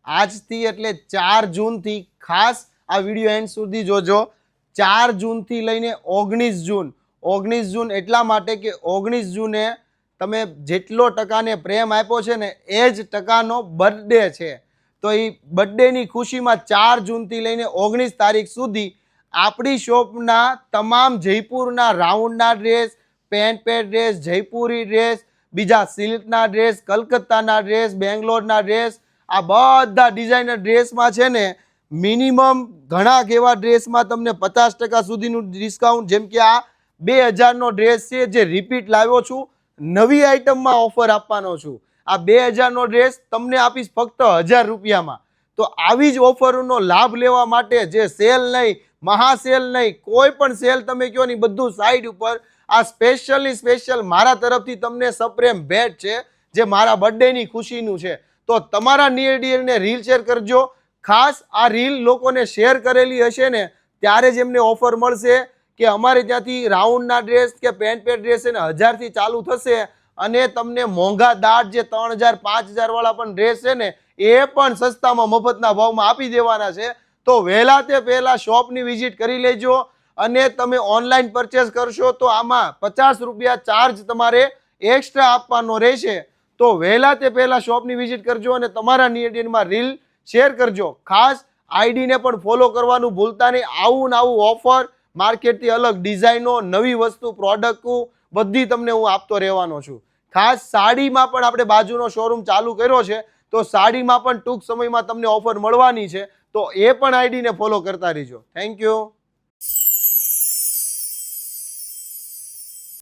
આજથી એટલે 4 જૂનથી ખાસ આ વિડીયો એન્ડ સુધી જોજો। 4 જૂનથી લઈને 19 જૂન એટલા માટે કે 19 જૂને તમે જેટલો ટકાને પ્રેમ આપ્યો છે ને એ જ ટકાનો બર્થડે છે। તો એ બર્થડેની ખુશીમાં 4 જૂનથી લઈને 19 તારીખ સુધી આપણી શોપના તમામ જયપુરના રાઉન્ડના dress, pant dress, Jaipuri dress, બીજા સિલ્કના ડ્રેસ, કલકત્તાના ડ્રેસ, બેંગ્લોરના ડ્રેસ, આ બધા ડિઝાઇનર ડ્રેસમાં છે ને મિનિમમ ઘણા એવા ડ્રેસમાં તમને 50% સુધીનું ડિસ્કાઉન્ટ, જેમ કે આ 2000નો ડ્રેસ છે જે રિપીટ લાવ્યો છું, નવી આઇટમમાં ઓફર આપવાનો છું। આ 2000નો ડ્રેસ તમને આપીશ ફક્ત 1000 રૂપિયામાં। તો આવી જ ઓફરોનો લાભ લેવા માટે જે સેલ નહીં, મહાસેલ નહીં, કોઈ પણ સેલ તમે કહો ને બધું સાઈડ ઉપર, આ સ્પેશિયલ મારા તરફથી તમને સપ્રેમ ભેટ છે જે મારા બર્થડેની ખુશીનું છે। તો તમારા નિયર ડિયરને રીલ શેર કરજો। ખાસ આ રીલ લોકોને શેર કરેલી હશે ને ત્યારે જ એમને ઓફર મળશે કે અમારે ત્યાંથી રાઉન્ડના ડ્રેસ કે પેન્ટ ડ્રેસ એને 1000થી ચાલુ થશે અને તમને મોંઘા દાટ જે 3000 5000 વાળા પણ ડ્રેસ છે ને એ પણ સસ્તામાં મફતના ભાવમાં આપી દેવાના છે। તો વહેલા તે પહેલા શોપની વિઝિટ કરી લેજો અને તમે ઓનલાઈન પરચેસ કરશો તો આમાં 50 રૂપિયા ચાર્જ તમારે એક્સ્ટ્રા આપવાનો રહેશે। તો વહેલા તે પહેલા શોપની વિઝિટ કરજો અને તમારા નિયરમાં રીલ શેર કરજો। ખાસ આઈડીને પણ ફોલો કરવાનું ભૂલતા નહીં। આવું ને આવું ઓફર, માર્કેટથી અલગ ડિઝાઇનો, નવી વસ્તુ, પ્રોડક્ટો બધી તમને હું આપતો રહેવાનો છું। ખાસ સાડીમાં પણ આપણે બાજુનો શોરૂમ ચાલુ કર્યો છે, તો સાડીમાં પણ ટૂંક સમયમાં તમને ઓફર મળવાની છે। તો એ પણ આઈડીને ફોલો કરતા રહીજો। Thank you.